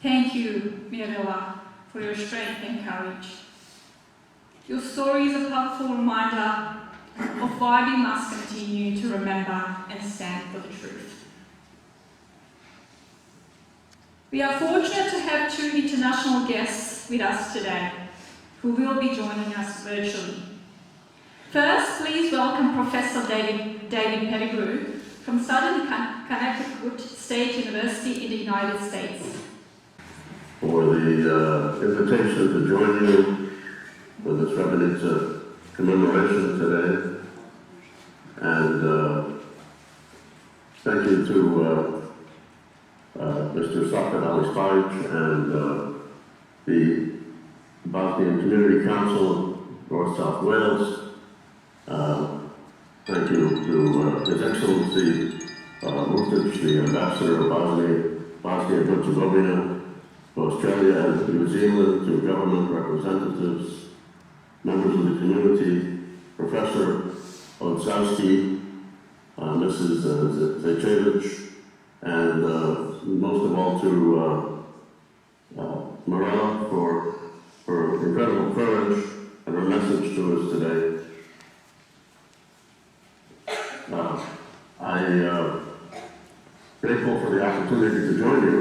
Thank you, Mirella, for your strength and courage. Your story is a powerful reminder of why we must continue to remember and stand for the truth. We are fortunate to have two international guests with us today who will be joining us virtually. First, please welcome Professor David Pettigrew from Southern Connecticut State University in the United States. For the invitation to join you for the Srebrenica commemoration today. And thank you to Mr. Safed Ali-Spaj and the Bosnian Community Council, North-South Wales. Thank you to His Excellency Mutic, the Ambassador of Bosnia and Herzegovina, to Australia and New Zealand, to government representatives, members of the community, Professor Odzowski, Mrs. Zajcevic, and most of all to Mirella for her incredible courage and her message to us today. I'm grateful for the opportunity to join you.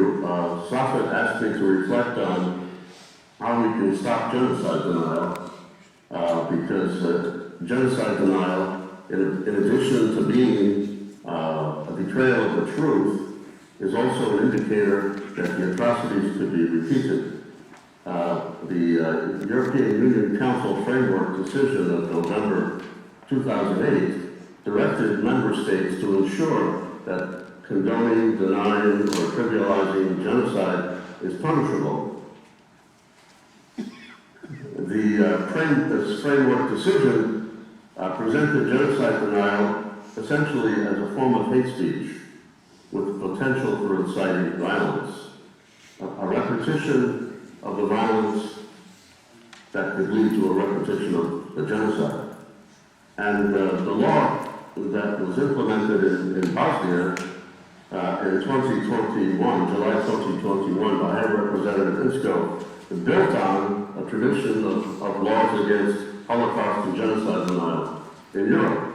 Safed asked me to reflect on how we can stop genocide denial, because genocide denial, in addition to being a betrayal of the truth, is also an indicator that the atrocities could be repeated. The European Union Council Framework Decision of November 2008 directed member states to ensure that condoning, denying, or trivializing genocide is punishable. This framework decision presented genocide denial essentially as a form of hate speech with potential for inciting violence, a repetition of the violence that could lead to a repetition of the genocide. And the law that was implemented in Bosnia in 2021, July 2021, by High Representative Insko, built on a tradition of laws against Holocaust and genocide denial in Europe.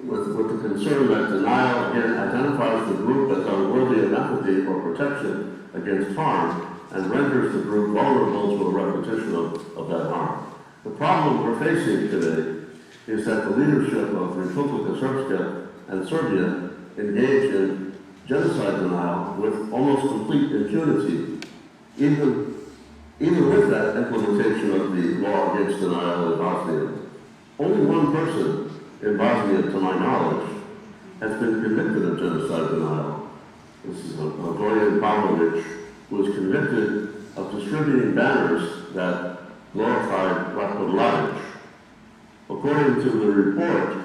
With the concern that denial, again, identifies the group as unworthy of empathy or protection against harm and renders the group vulnerable to a repetition of that harm. The problem we're facing today is that the leadership of Republika Srpska and Serbia engaged in genocide denial with almost complete impunity, even with that implementation of the law against denial in Bosnia. Only one person in Bosnia, to my knowledge, has been convicted of genocide denial. This is Goran Pavlovic, who was convicted of distributing banners that glorified Ratko Mladic. According to the report,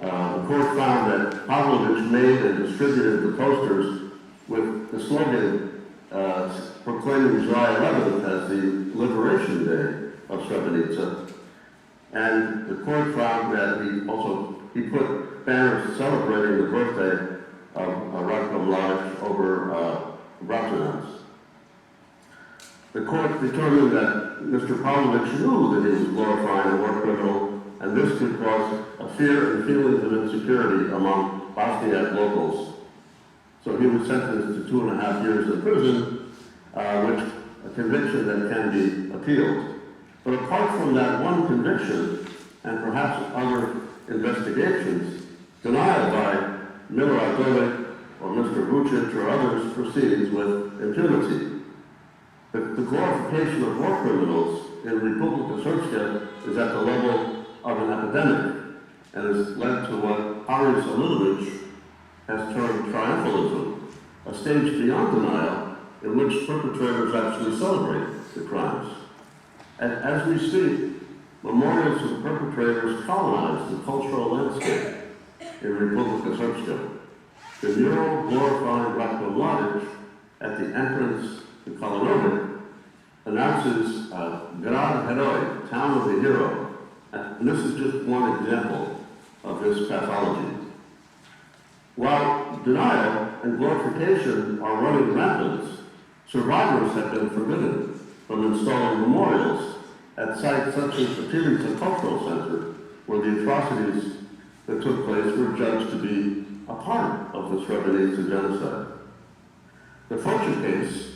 the court found that Pavlovic made and distributed the posters with the slogan proclaiming July 11th as the Liberation Day of Srebrenica. And the court found that he put banners celebrating the birthday of Ratko Mladic over Bratunec. The court determined that Mr. Pavlovic knew that he was glorifying a war criminal, and this could cause a fear and feelings of insecurity among Bosniak locals. So he was sentenced to 2.5 years in prison, which a conviction that can be appealed. But apart from that one conviction, and perhaps other investigations, denial by Milorad Dodik or Mr. Vucic or others proceeds with impunity. The glorification of war criminals in Republika Srpska is at the level of an epidemic and has led to what Ari Salilovic has termed triumphalism, a stage beyond denial in which perpetrators actually celebrate the crimes. And as we speak, memorials of perpetrators colonize the cultural landscape in Republika Srpska. The mural glorifying Ratko Mladic at the entrance to Kalinovic announces Grad Heroj, town of the hero. And this is just one example of this pathology. While denial and glorification are running rampant, survivors have been forbidden from installing memorials at sites such as the Srebrenica Cultural Center, where the atrocities that took place were judged to be a part of the Srebrenica genocide. The Focha case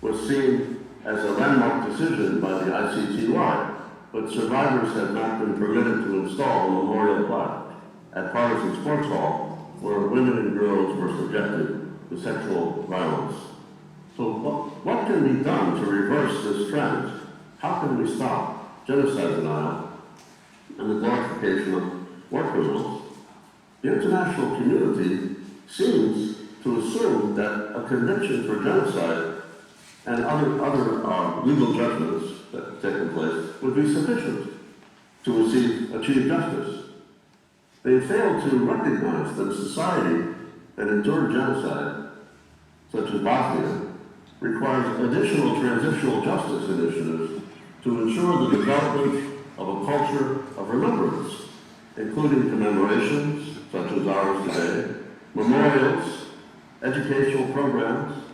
was seen as a landmark decision by the ICTY, but survivors have not been permitted to install a memorial plaque at Partisan Sports Hall, where women and girls were subjected to sexual violence. So what can be done to reverse this trend? How can we stop genocide denial and the glorification of war criminals? The international community seems to assume that a conviction for genocide and other legal judgments that have taken place would be sufficient to achieve justice. They fail to recognize that a society that endured genocide, such as Bosnia, requires additional transitional justice initiatives to ensure the development of a culture of remembrance, including commemorations, such as ours today, memorials, educational programs,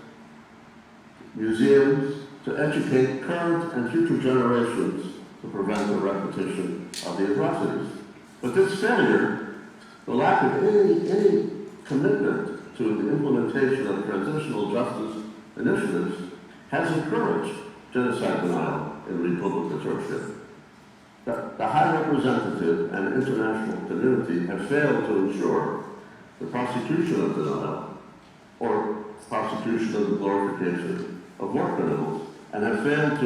museums, to educate current and future generations to prevent the repetition of the atrocities. But this failure, the lack of any commitment to the implementation of transitional justice initiatives, has encouraged genocide denial in Republika Srpska. The High Representative and international community have failed to ensure the prosecution of denial or prosecution of the glorification of war criminals, and have failed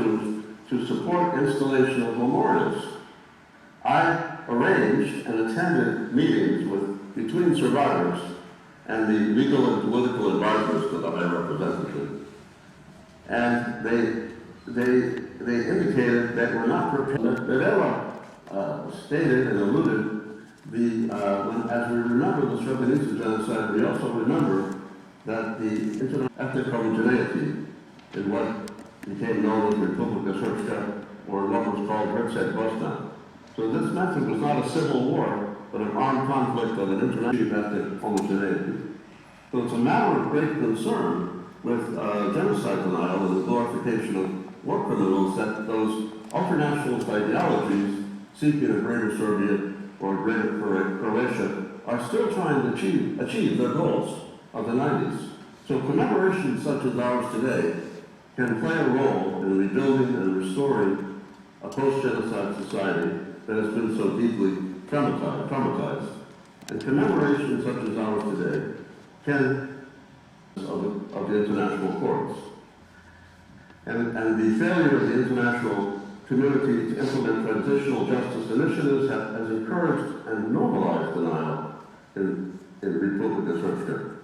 to support installation of memorials. I arranged and attended meetings between survivors and the legal and political advisors to the High Representative, and they indicated that we're not prepared. Eva stated and alluded, as we remember the Srebrenica genocide, we also remember that the ethnic homogeneity in what became known as Republika Srpska, or what was called Hrvatska Bosna. So this meant it was not a civil war, but an armed conflict of an international ethnic homogeneity. So it's a matter of great concern with genocide denial and the glorification of war criminals that those ultranationalist ideologies seeking a greater Serbia or a greater Croatia are still trying to achieve their goals of the 90s. So commemorations such as ours today can play a role in rebuilding and restoring a post-genocide society that has been so deeply traumatized. And commemorations such as ours today can of the international courts. And the failure of the international community to implement transitional justice initiatives has encouraged and normalized denial in Republika Srpska.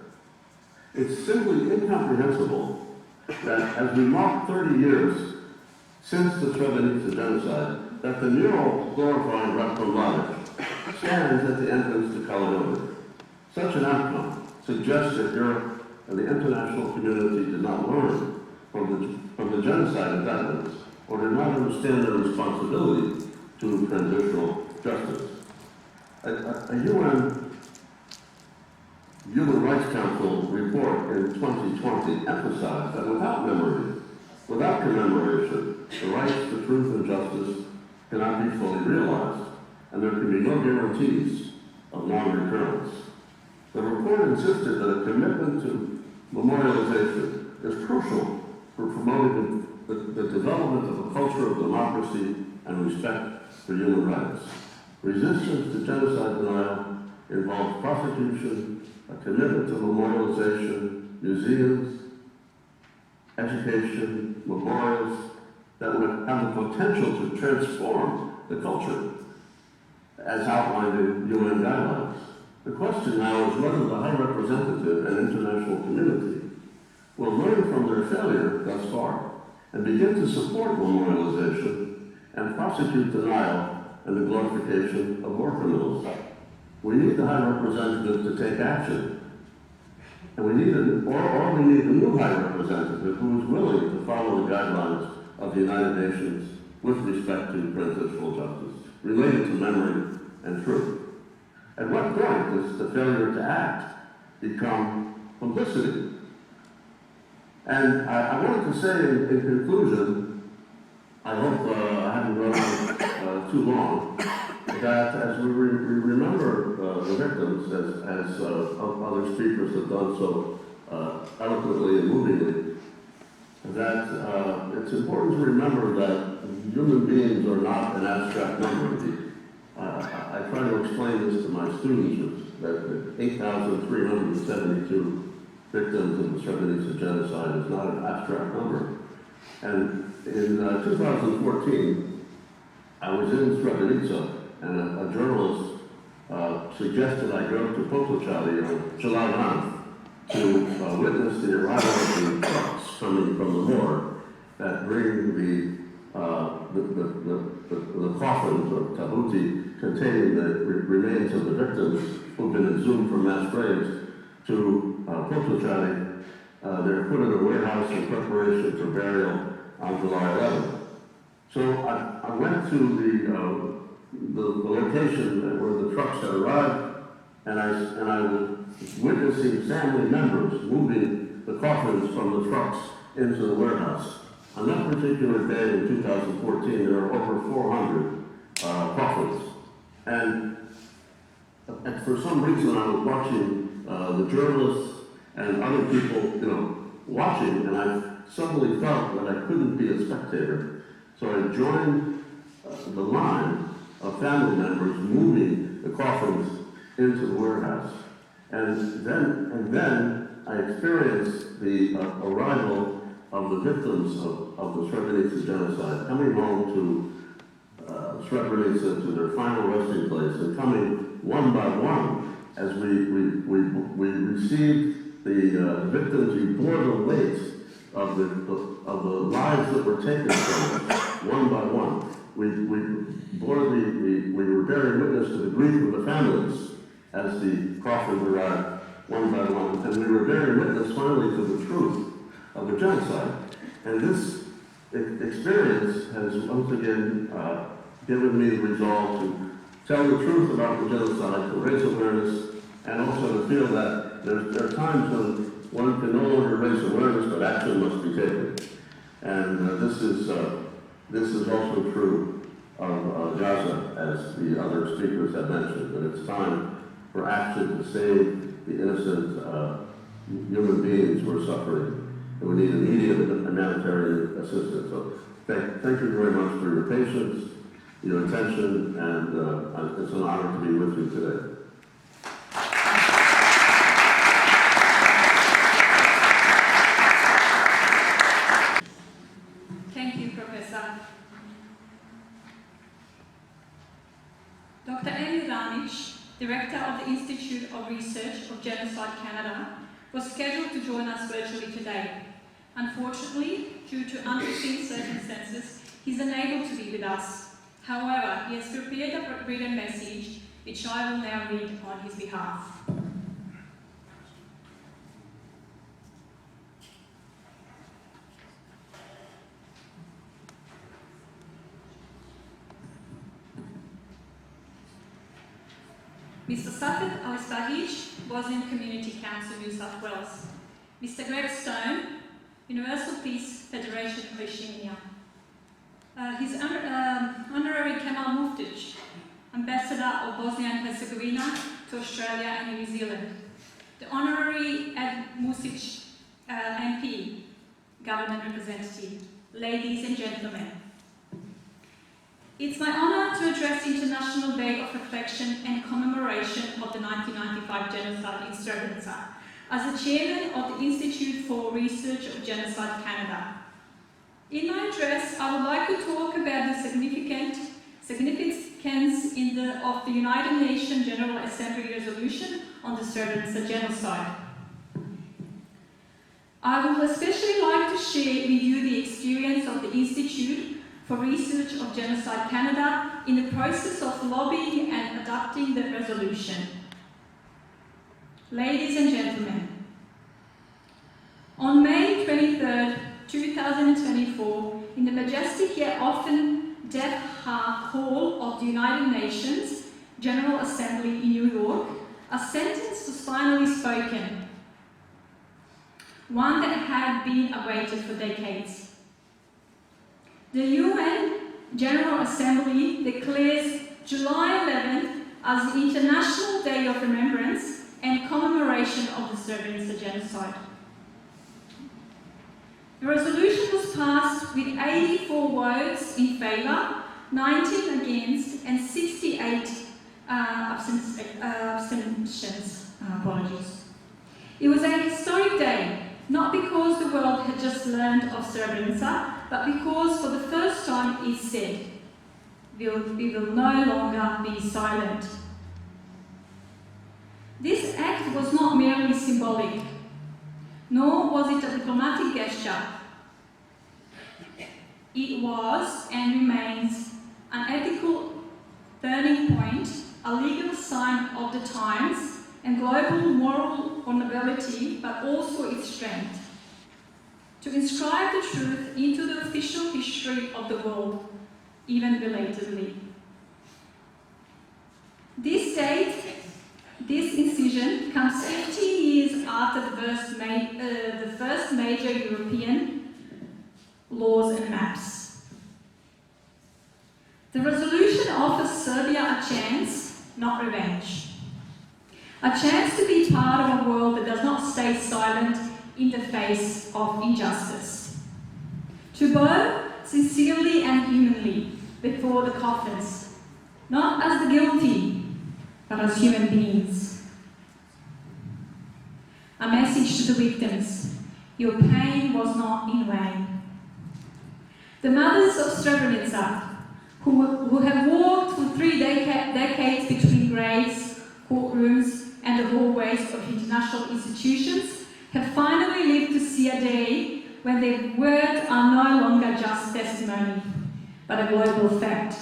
It's simply incomprehensible that as we mark 30 years since the Srebrenica genocide, that the mural glorifying Ratko Mladic stands at the entrance to Caledonia. Such an outcome suggests that Europe and the international community did not learn from the genocide indictments or did not understand their responsibility to transitional justice. A UN Human Rights Council report in 2020 emphasized that without memory, without commemoration, the rights to truth and justice cannot be fully realized, and there can be no guarantees of non-recurrence. The report insisted that a commitment to memorialization is crucial for promoting the development of a culture of democracy and respect for human rights. Resistance to genocide denial involves prosecution, a commitment to memorialization, museums, education, memorials that would have the potential to transform the culture as outlined in UN guidelines. The question now is whether the High Representative and international community will learn from their failure thus far and begin to support memorialization and prosecute denial and the glorification of war criminals. We need the High Representative to take action. And we need we need a new High Representative who is willing to follow the guidelines of the United Nations with respect to transitional justice, related to memory and truth. At what point does the failure to act become complicity. And I wanted to say in conclusion, I hope I haven't run on too long, that as we remember the victims, as other speakers have done so eloquently and movingly, that it's important to remember that human beings are not an abstract number. I try to explain this to my students, that 8,372 victims of the Srebrenica genocide is not an abstract number. And in 2014, I was in Srebrenica, and a journalist suggested I go to Potocali on July 9th to witness the arrival of the trucks coming from the morgue that bring the coffins of tabuti containing the remains of the victims who've been exhumed from mass graves to Potocali. They're put in a warehouse in preparation for burial on July 11th. So I went to the location where the trucks had arrived, and I was witnessing family members moving the coffins from the trucks into the warehouse. On that particular day in 2014, there were over 400 coffins. And for some reason, I was watching the journalists and other people, watching, and I suddenly felt that I couldn't be a spectator. So I joined the line of family members moving the coffins into the warehouse. And then I experienced the arrival of the victims of the Srebrenica genocide, coming home to Srebrenica, to their final resting place, and coming one by one as we received the victims. We bore the weight of the lives that were taken from us, one by one. We were bearing witness to the grief of the families as the coffins arrived one by one, and we were bearing witness finally to the truth of the genocide. And this experience has once again given me the resolve to tell the truth about the genocide, to raise awareness, and also to feel that there are times when one can no longer raise awareness, but action must be taken. And this is also true of Gaza, as the other speakers have mentioned, that it's time for action to save the innocent human beings who are suffering. And we need immediate humanitarian assistance. So thank you very much for your patience, your attention, and it's an honor to be with you today. Thank you, Professor. Dr. Amy Ranich, Director of the Institute of Research of Genocide Canada, was scheduled to join us virtually today. Unfortunately, due to unforeseen circumstances, he's unable to be with us. However, he has prepared a written message, which I will now read on his behalf. Mr. Safed Al-Stahij, Bosnian Community Council, New South Wales. Mr. Greg Stone, Universal Peace Federation, Oceania. His Honorary Kemal Muftić, Ambassador of Bosnia and Herzegovina to Australia and New Zealand. The Honorary Ed Music, MP, Government Representative. Ladies and gentlemen, it's my honour to address the International Day of Reflection and Commemoration of the 1995 Genocide in Srebrenica as the Chairman of the Institute for Research of Genocide Canada. In my address, I would like to talk about the significance of the United Nations General Assembly Resolution on the Srebrenica Genocide. I would especially like to share with you the experience of the Institute for Research of Genocide Canada in the process of lobbying and adopting the resolution. Ladies and gentlemen, on May 23rd, 2024, in the majestic yet often deaf hall of the United Nations General Assembly in New York, a sentence was finally spoken. one that had been awaited for decades. The UN General Assembly declares July 11th as the International Day of Remembrance and commemoration of the Srebrenica genocide. The resolution was passed with 84 votes in favour, 19 against, and 68 abstentions. Apologies. It was a historic day, not because the world had just learned of Srebrenica, but because for the first time it said, we will no longer be silent. This act was not merely symbolic, nor was it a diplomatic gesture. It was and remains an ethical turning point, a legal sign of the times, and global moral vulnerability, but also its strength, to inscribe the truth into the official history of the world, even belatedly. This date, this incision, comes 15 years after the first major European laws and maps. The resolution offers Serbia a chance, not revenge. A chance to be part of a world that does not stay silent in the face of injustice. To bow sincerely and humanly before the coffins, not as the guilty, but as human beings. A message to the victims: your pain was not in vain. The mothers of Srebrenica, who have walked for 3 decades between graves, courtrooms, and the hallways of international institutions, have finally lived to see a day when their words are no longer just testimony, but a global fact.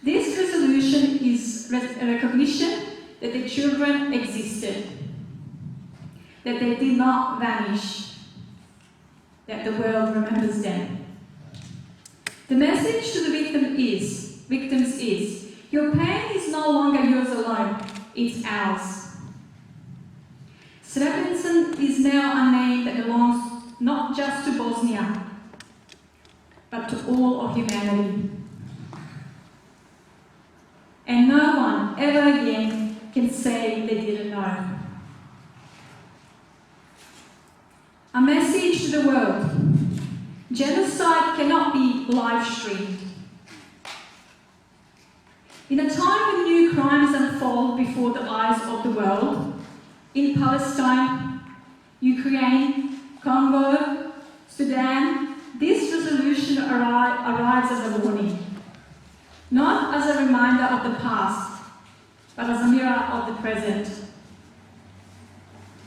This resolution is a recognition that the children existed, that they did not vanish, that the world remembers them. The message to the victims is, your pain is no longer yours alone, it's ours. Srebrenica is now a name that belongs not just to Bosnia, but to all of humanity. And no one ever again can say they didn't know. A message to the world: genocide cannot be live streamed. In a time when new crimes unfold before the eyes of the world, in Palestine, Ukraine, Congo, Sudan, this resolution arrives as a warning, not as a reminder of the past, but as a mirror of the present.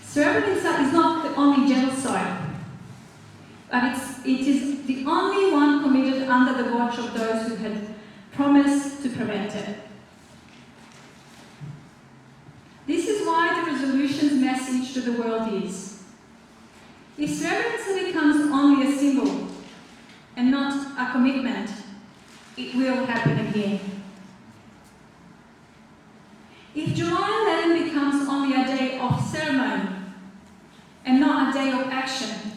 Srebrenica is not the only genocide, but it is the only one committed under the watch of those who had promised to prevent it. This is why the resolution's message to the world is: if Srebrenica becomes only a symbol and not a commitment, it will happen again. If July 11 becomes only a day of ceremony and not a day of action,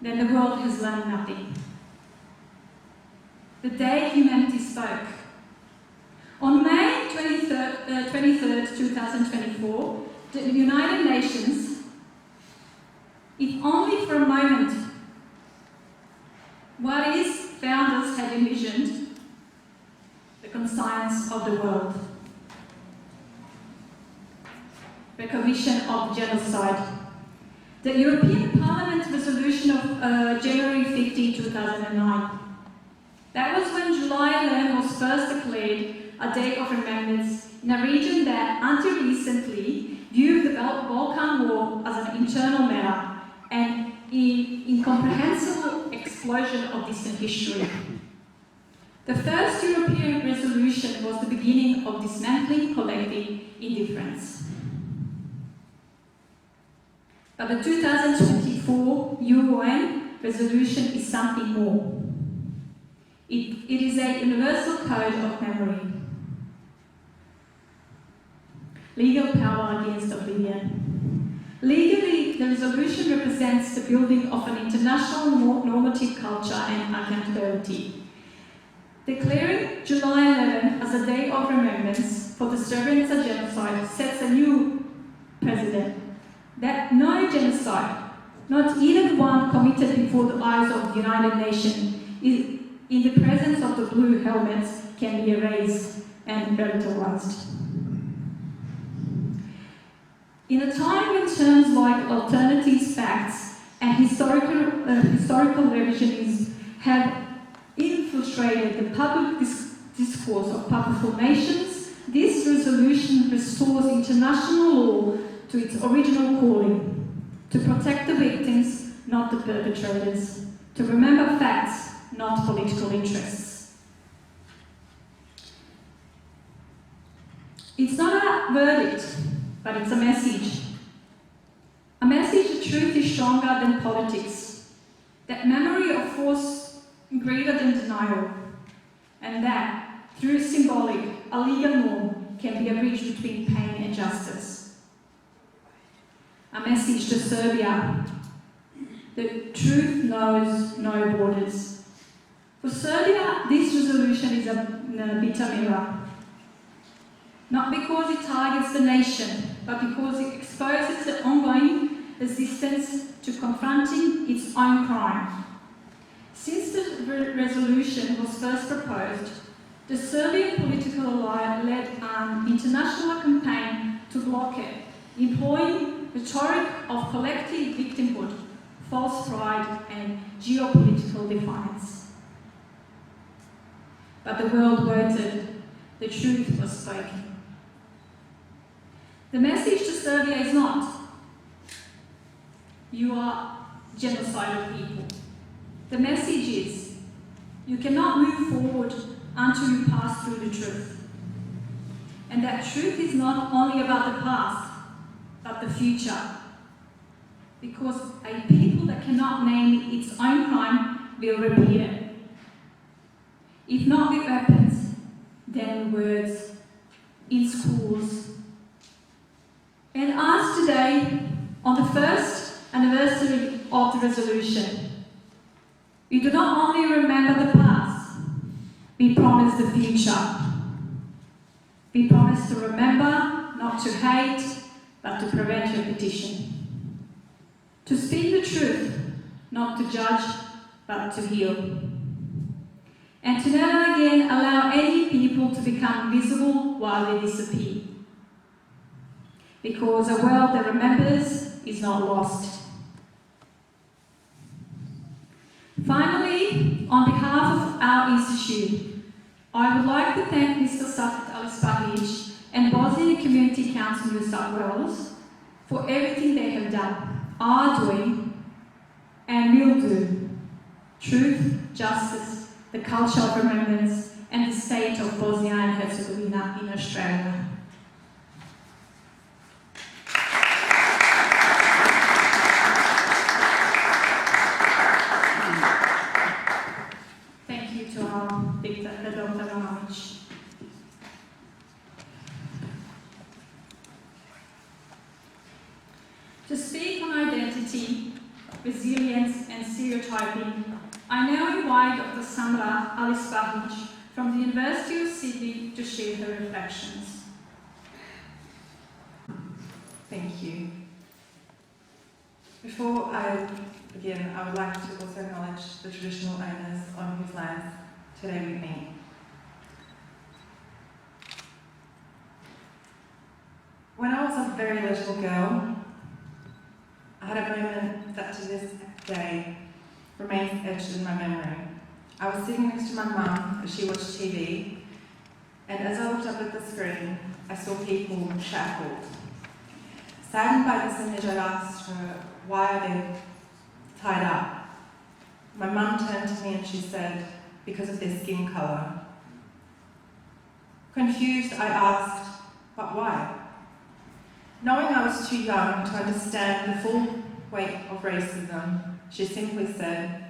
then the world has learned nothing. The day humanity spoke. On May 23rd, 2024, the United Nations, if only for a moment, what its founders had envisioned, the conscience of the world, recognition of genocide. The European Parliament resolution of January 15, 2009. That was when July 11 was first declared a day of remembrance in a region that, until recently, viewed the Balkan War as an internal matter and incomprehensible explosion of distant history. The first European resolution was the beginning of dismantling collective indifference. But the 2024 UN resolution is something more. It is a universal code of memory. Legal power against oblivion. Legally, the resolution represents the building of an international normative culture and accountability. Declaring July 11 as a day of remembrance for the Srebrenica genocide sets a new precedent that no genocide, not even one committed before the eyes of the United Nations, in the presence of the blue helmets, can be erased and relativized. In a time when terms like alternatives, facts, and historical revisionism have infiltrated the public discourse of powerful nations, this resolution restores international law to its original calling: to protect the victims, not the perpetrators, to remember facts, not political interests. It's not a verdict, but it's a message. A message that truth is stronger than politics, that memory of force greater than denial, and that, through symbolic, a legal norm can be a bridge between pain and justice. A message to Serbia: the truth knows no borders. For Serbia, this resolution is a bitter mirror. Not because it targets the nation, but because it exposes the ongoing resistance to confronting its own crime. Since the resolution was first proposed, the Serbian political elite led an international campaign to block it, employing rhetoric of collective victimhood, false pride, and geopolitical defiance. But the world voted, the truth was spoken. The message to Serbia is not, you are genocidal people. The message is, you cannot move forward until you pass through the truth. And that truth is not only about the past, but the future. Because a people that cannot name its own crime will repeat it. If not with weapons, then with words, in schools. And as today, on the first anniversary of the resolution, we do not only remember the past, we promise the future. We promise to remember, not to hate, but to prevent repetition. To speak the truth, not to judge, but to heal. And to never again allow any people to become visible while they disappear. Because a world that remembers is not lost. Finally, on behalf of our institute, I would like to thank Mr. Safet Alispahic and Bosnian Community Council New South Wales for everything they have done, are doing, and will do. Truth, justice, the culture of remembrance, and the state of Bosnia and Herzegovina in Australia. Thank you to our Dr. Ramamic. To speak on identity, resilience, and stereotyping, I now invite Dr. Samra Alispahic from the University of Sydney to share her reflections. Thank you. Before I begin, I would like to also acknowledge the traditional owners on whose lands today we meet. When I was a very little girl, I had a moment that to this day remains etched in my memory. I was sitting next to my mum as she watched TV, and as I looked up at the screen, I saw people shackled. Saddened by this image, I asked her, why are they tied up? My mum turned to me and she said, because of their skin colour. Confused, I asked, but why? Knowing I was too young to understand the full weight of racism, she simply said,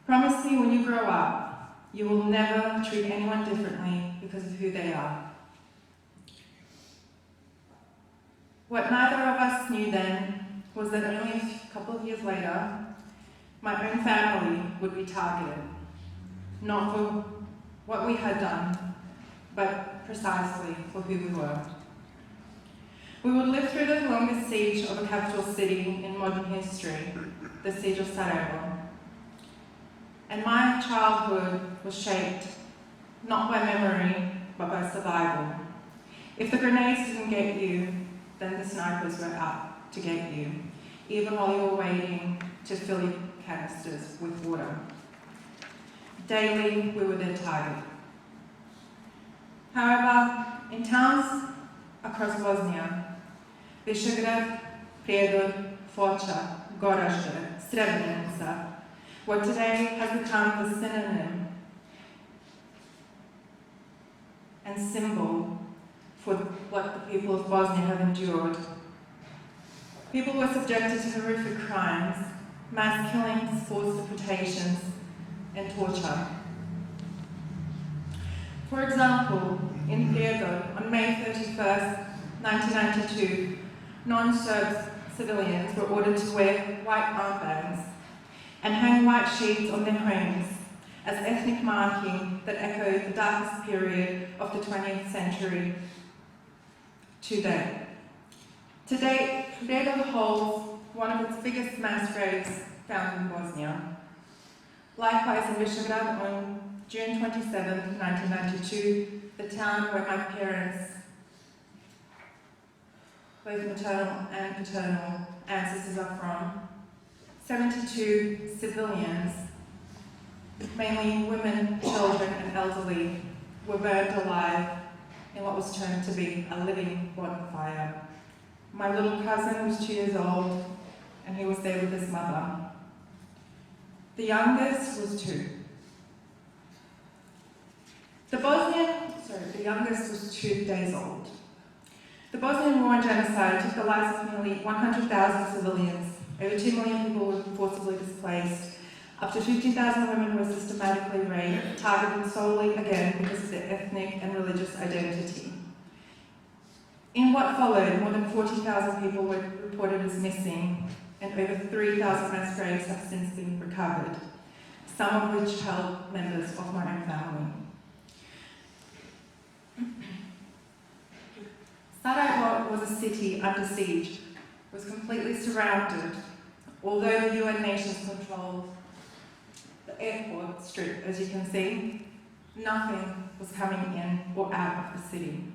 promise me when you grow up, you will never treat anyone differently because of who they are. What neither of us knew then was that only a couple of years later, my own family would be targeted. Not for what we had done, but precisely for who we were. We would live through the longest siege of a capital city in modern history, the siege of Sarajevo. And my childhood was shaped not by memory, but by survival. If the grenades didn't get you, then the snipers were out to get you, even while you were waiting to fill your canisters with water. Daily, we were their target. However, in towns across Bosnia, Visegrad, Prijedor, Foča, Goražde, Srebrenica, what today has become the synonym and symbol for what the people of Bosnia have endured. People were subjected to horrific crimes, mass killings, forced deportations, and torture. For example, in Prijedor, on May 31st, 1992, non-Serb civilians were ordered to wear white armbands and hang white sheets on their homes as ethnic marking that echoed the darkest period of the 20th century to date. To date, Prijedor holds one of its biggest mass graves found in Bosnia. Likewise, in Visegrad, on June 27, 1992, the town where my parents, both maternal and paternal ancestors, are from, 72 civilians, mainly women, children, and elderly, were burned alive in what was termed to be a living bonfire. My little cousin was 2 years old, and he was there with his mother. The youngest was 2. The youngest was 2 days old. The Bosnian War and genocide took the lives of nearly 100,000 civilians. Over 2 million people were forcibly displaced. Up to 50,000 women were systematically raped, targeted solely, again, because of their ethnic and religious identity. In what followed, more than 40,000 people were reported as missing, and over 3,000 mass graves have since been recovered, some of which held members of my own family. Sarajevo was a city under siege, was completely surrounded, although the UN nations controlled the airport strip, as you can see. Nothing was coming in or out of the city.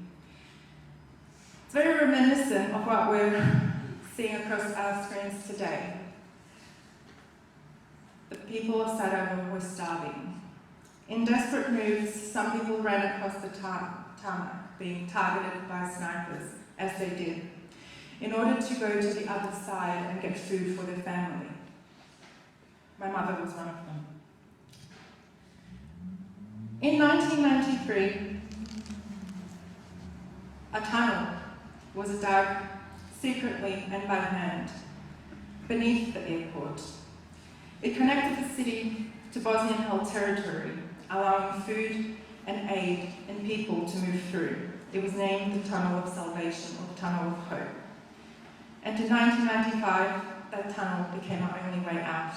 It's very reminiscent of what we're seeing across our screens today. The people of Sarajevo were starving. In desperate moves, some people ran across the tarmac, being targeted by snipers, as they did, in order to go to the other side and get food for their family. My mother was one of them. In 1993, a tunnel was dug secretly and by hand beneath the airport. It connected the city to Bosnian-held territory, allowing food and aid and people to move through. It was named the Tunnel of Salvation, or the Tunnel of Hope. And in 1995, that tunnel became our only way out.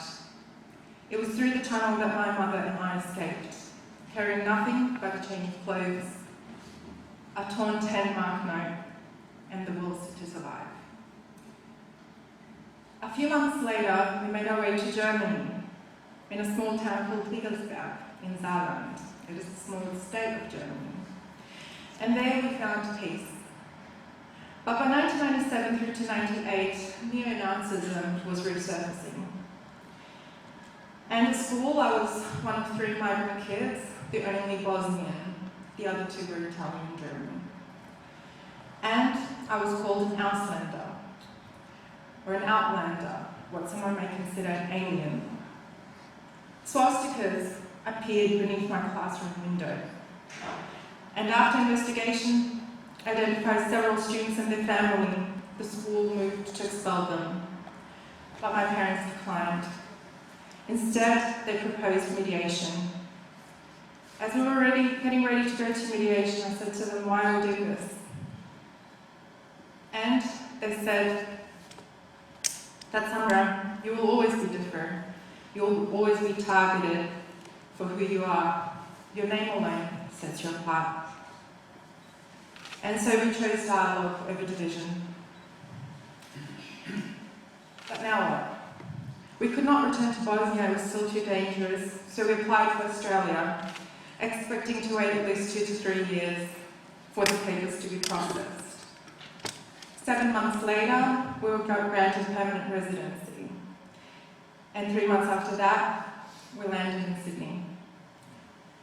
It was through the tunnel that my mother and I escaped, carrying nothing but a change of clothes, a torn 10-mark note, and the will to survive. A few months later, we made our way to Germany, in a small town called Riegelsberg in Saarland. It is the smallest state of Germany. And there we found peace. But by 1997 through to 1998, neo-Nazism was resurfacing. And at school, I was one of 3 migrant kids, the only Bosnian. The other 2 were Italian and German. And I was called an Auslander, or an outlander, what someone may consider an alien. Swastikas appeared beneath my classroom window. And after investigation, identified several students and their family, the school moved to expel them. But my parents declined. Instead, they proposed mediation. As we were getting ready to go to mediation, I said to them, "Why are we doing this?" And they said, that somewhere you will always be different. You will always be targeted for who you are. Your name alone sets you apart. And so we chose dialogue over division. But now what? We could not return to Bosnia, it was still too dangerous, so we applied for Australia, expecting to wait at least 2 to 3 years for the papers to be processed. 7 months later, we were granted permanent residency. And 3 months after that, we landed in Sydney.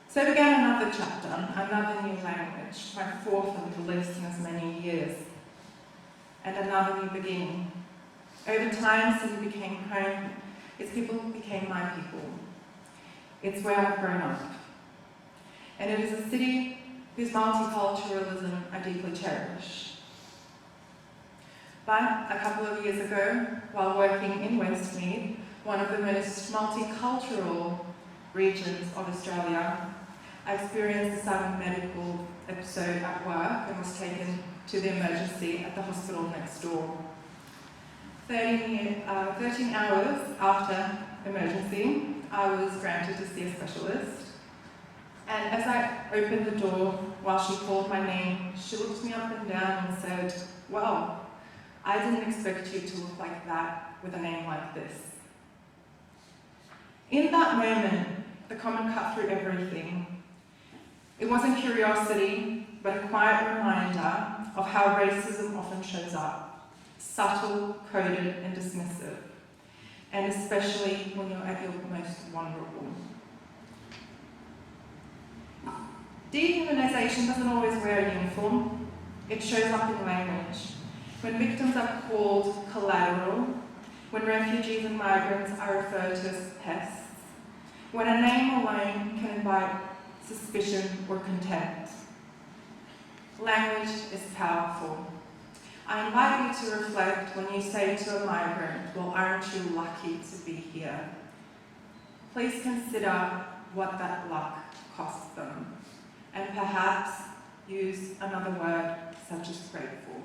So began another chapter, another new language, my 4th on the list in as many years, and another new beginning. Over time, Sydney became home, its people became my people. It's where I've grown up. And it is a city whose multiculturalism I deeply cherish. But a couple of years ago, while working in Westmead, one of the most multicultural regions of Australia, I experienced a sudden medical episode at work and was taken to the emergency at the hospital next door. 13 hours after emergency, I was granted to see a specialist. And as I opened the door, while she called my name, she looked me up and down and said, "Well, I didn't expect you to look like that with a name like this." In that moment, the comment cut through everything. It wasn't curiosity, but a quiet reminder of how racism often shows up, subtle, coded, and dismissive, and especially when you're at your most vulnerable. Dehumanization doesn't always wear a uniform. It shows up in language. When victims are called collateral, when refugees and migrants are referred to as pests, when a name alone can invite suspicion or contempt. Language is powerful. I invite you to reflect when you say to a migrant, "Well, aren't you lucky to be here?" Please consider what that luck costs them, and perhaps use another word such as grateful.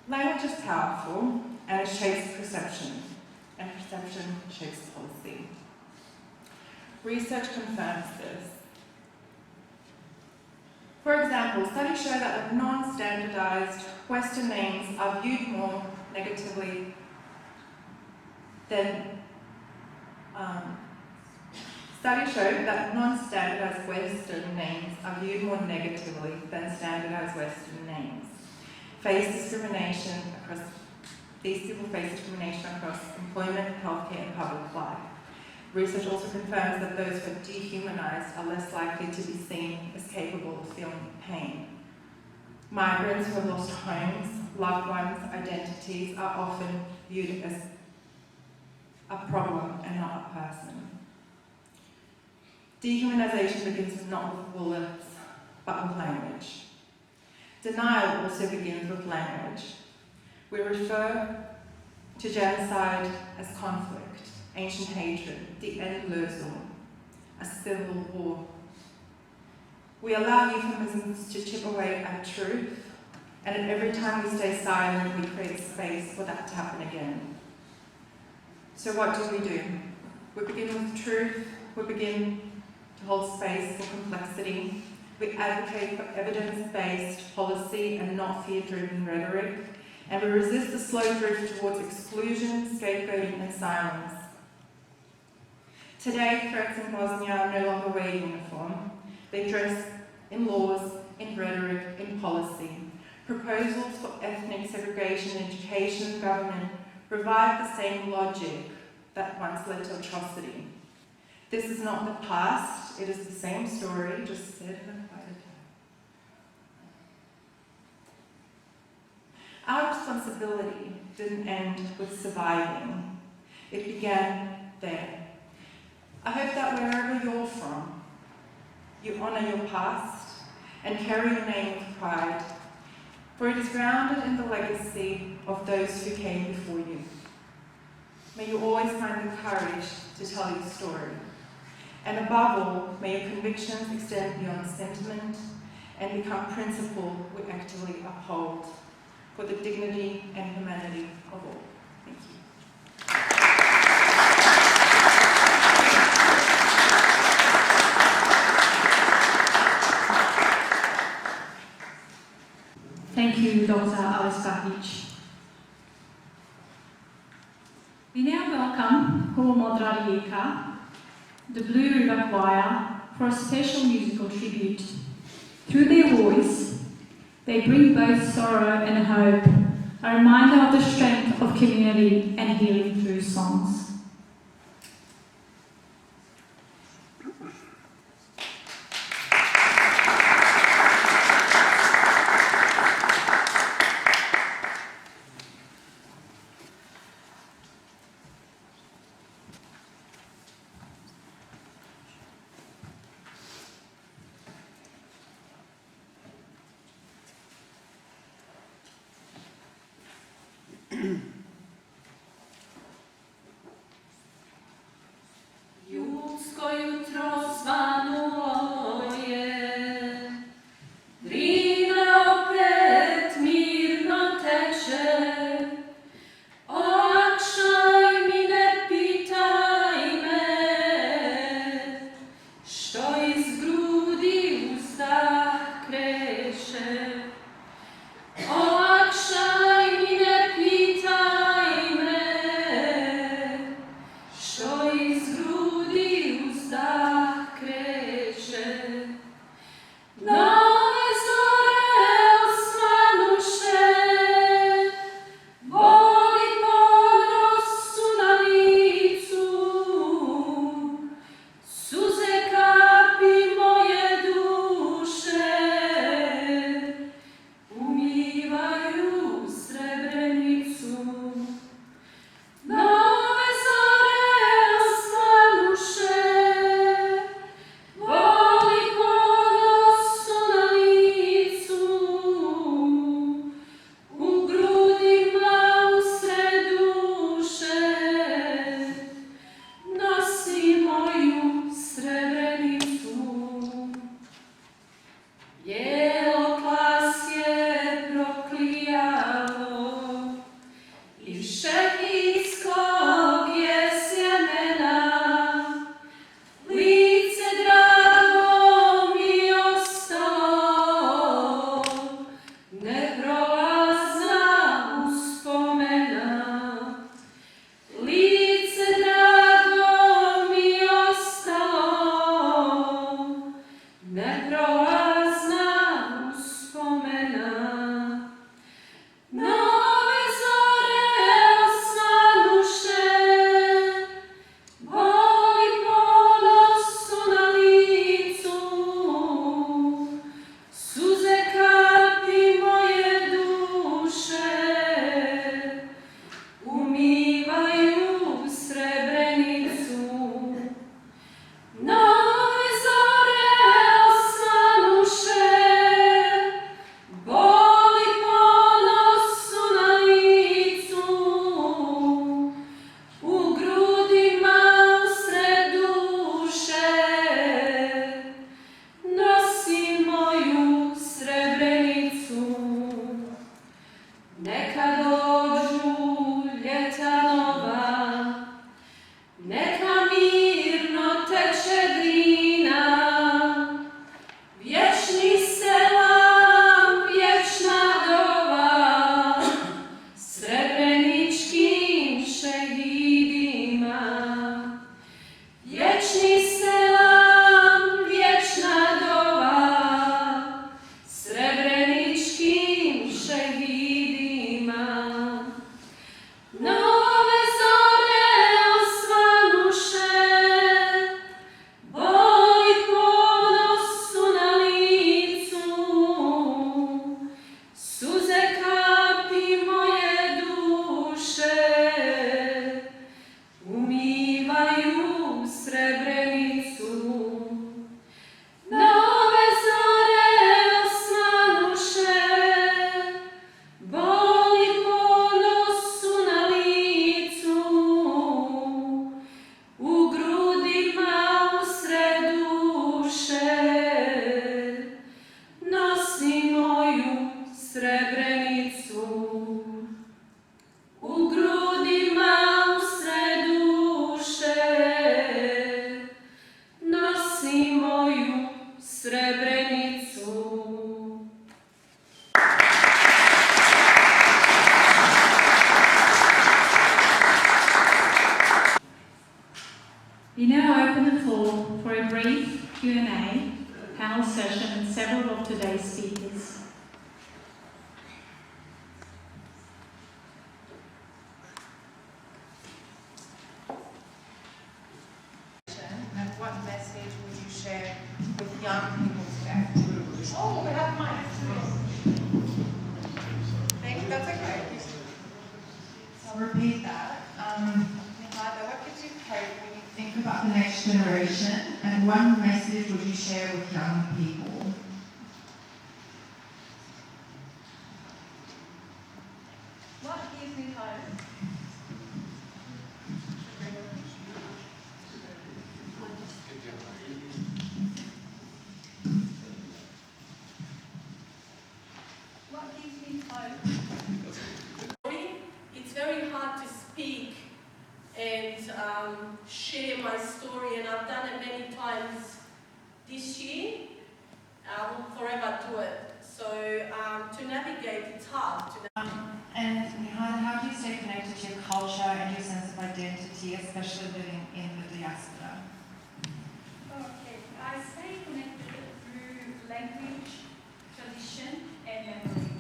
Language is powerful, and it shapes perception, and perception shapes policy. Research confirms this. For example, studies show that non-standardized Western names are viewed more negatively than Studies show that non-standardized Western names are viewed more negatively than standardized Western names. These people face discrimination across employment, healthcare, and public life. Research also confirms that those who are dehumanized are less likely to be seen as capable of feeling pain. Migrants who have lost homes, loved ones, identities are often viewed as a problem and not a person. Dehumanization begins not with bullets, but with language. Denial also begins with language. We refer to genocide as conflict, ancient hatred, die Endlösung, a civil war. We allow euphemisms to chip away at truth, and every time we stay silent, we create space for that to happen again. So what do? We begin with truth, we begin to hold space for complexity. We advocate for evidence-based policy and not fear-driven rhetoric, and we resist the slow drift towards exclusion, scapegoating, and silence. Today, threats in Bosnia no longer wear uniform. They dress in laws, in rhetoric, in policy. Proposals for ethnic segregation in education and government revive the same logic that once led to atrocity. This is not the past, it is the same story, just said in a quieter tone. Our responsibility didn't end with surviving. It began there. I hope that wherever you're from, you honour your past and carry your name with pride, for it is grounded in the legacy of those who came before you. May you always find the courage to tell your story. And above all, may your convictions extend beyond sentiment and become principle we actively uphold. for the dignity and humanity of all. Thank you. Thank you, Dr. Alisbahic. We now welcome Huomodradiyeka, the Blue River Choir, for a special musical tribute. Through their voice, they bring both sorrow and hope, a reminder of the strength of community and healing through songs. Judzko jutro zwanuje, drina opet mirno teče, olakšaj mi ne pitaj me, što iz grudi uzdah kreće. Olakšaj mi ne pitaj me, što iz grudi uzdah kreće. Nove zore osvanuše, boli ponos su na licu, suze kapi moje duše, umivaju Srebrenicu. Nove zore osvanuše, boli ponos su na licu, u grudima usred duše, nosi moju Srebrenicu. Bijelo klasje proklijalo, i šehijskog je sjemena, lice drago mi ostalo, neprolazna uspomena. Lice drago mi ostalo, neprolazna uspomena. Nove zore osvanuše, boli ponos su na licu, suze kapi moje duše, umivaju Srebrenicu. Nove zore osvanuše, boli ponos su na licu, u grudima usred duše, nosi moju Srebrenicu. Neka dođu ljeta nova, neka mirno teče drina, vječni selam, vječna dova, srebreničkim šehidima. Vječni selam, vječna dova, srebreničkim šehidima. Nove zore osvanuše, boli ponos su na licu, suze kapi moje duše, umivaju Srebrenicu. Nove zore osvanuše, boli ponos su na licu, u grudima usred duše, nosi moju Srebrenicu. several of today's speakers. And what message would you share with young people today? Oh, we have mine. Thank you, that's okay. So I'll repeat that. Neither, what gives you hope when you think about the next generation, and what message would you share with young people? What gives me hope? What gives me hope? It's very hard to speak and share my story, and I've done it many times this year. I will forever do it. So to navigate, it's hard. And how do you stay connected to your culture and your sense of identity, especially living in the diaspora? Okay, I stay connected through language, tradition, and memory.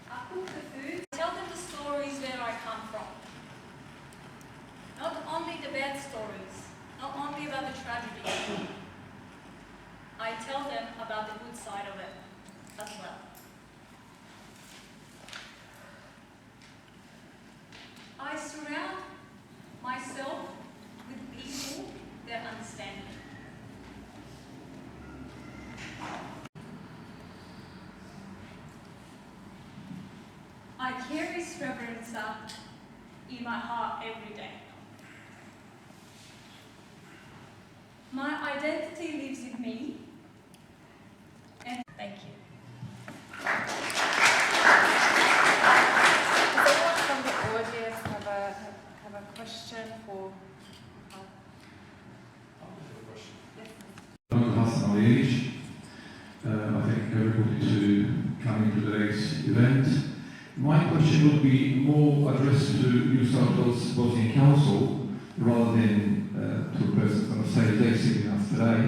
I cook the food, tell them the stories where I come from. Not only the bad stories, not only about the tragedy. I tell them about the good side of it as well. I surround myself with people that understand me. I carry Srebrenica in my heart every day. My identity lives in me, and thank you. Does anyone from the audience have a question for? I thank everybody to coming to today's event. My question would be more addressed to New South Wales Bosnian Council rather than to a person from the state day sitting us today.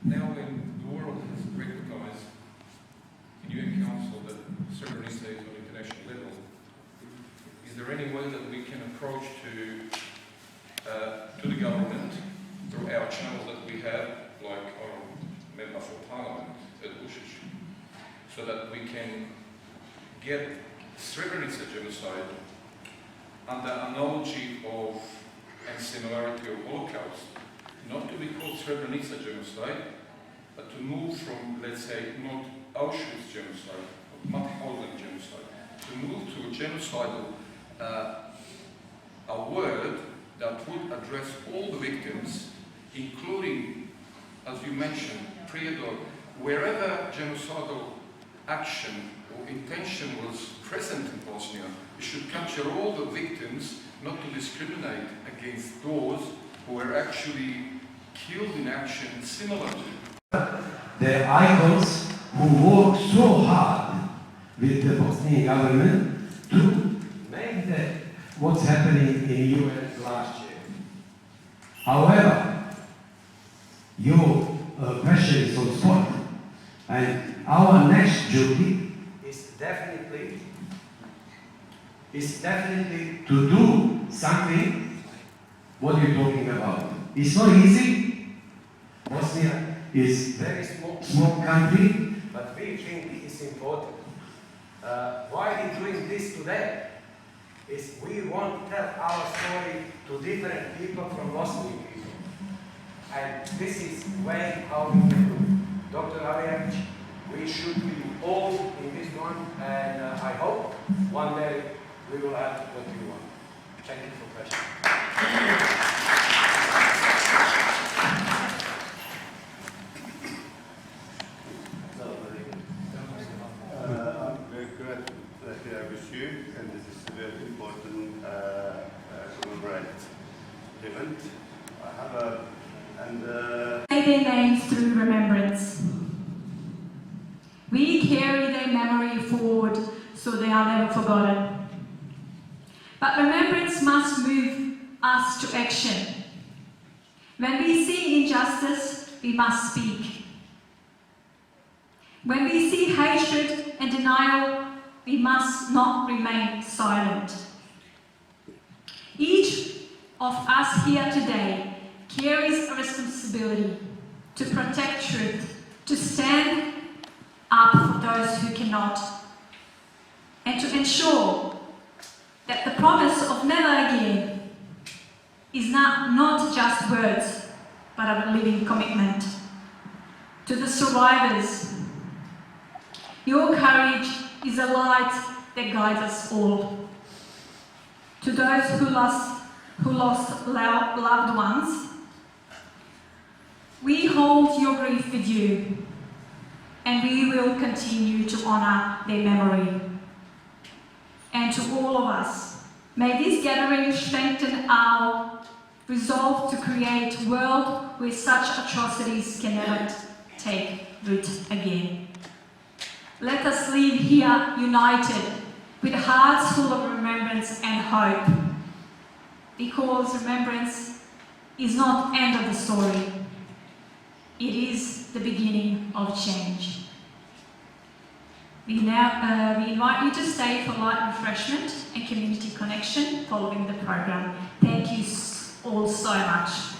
Now when the world has recognized in UN Council that Srebrenica is on international level, is there any way that we can approach to the government through our channels that we have, like our member for parliament at Ushic, so that we can get Srebrenica genocide under analogy of and similarity of Holocaust, not to be called Srebrenica genocide, but to move from, let's say, not Auschwitz genocide, but Mauthausen genocide, to move to a genocidal, a word that would address all the victims, including, as you mentioned, Prijedor, wherever genocidal action or intention was present in Bosnia, we should capture all the victims, not to discriminate against those who were actually killed in action similar to. The icons who worked so hard with the Bosnian government to make what's happening in the US last year. However, your question is on spot, and our next duty is definitely to do something. What are you talking about? It's not easy. Bosnia is a very small country, but we think it's important. Why we're doing this today is we want to tell our story to different people from Bosnian people. And this is way how we can do it. Dr. Ariac, we should be all in this one, and I hope one day we will have what we want. Thank you for the question. I'm very glad that we are with you, and this is a very important commemorative event. I have Say their names through remembrance. We carry their memory forward so they are never forgotten. But remembrance must move us to action. When we see injustice, we must speak. When we see hatred and denial, we must not remain silent. Each of us here today carries a responsibility to protect truth, to stand up for those who cannot, and to ensure that the promise of never again is not just words, but a living commitment. To the survivors, your courage is a light that guides us all. To those who lost loved ones, we hold your grief with you, and we will continue to honour their memory. And to all of us, may this gathering strengthen our resolve to create a world where such atrocities can never take root again. Let us live here united, with hearts full of remembrance and hope, because remembrance is not the end of the story. It is the beginning of change. We invite you to stay for light refreshment and community connection following the program. Thank you all so much.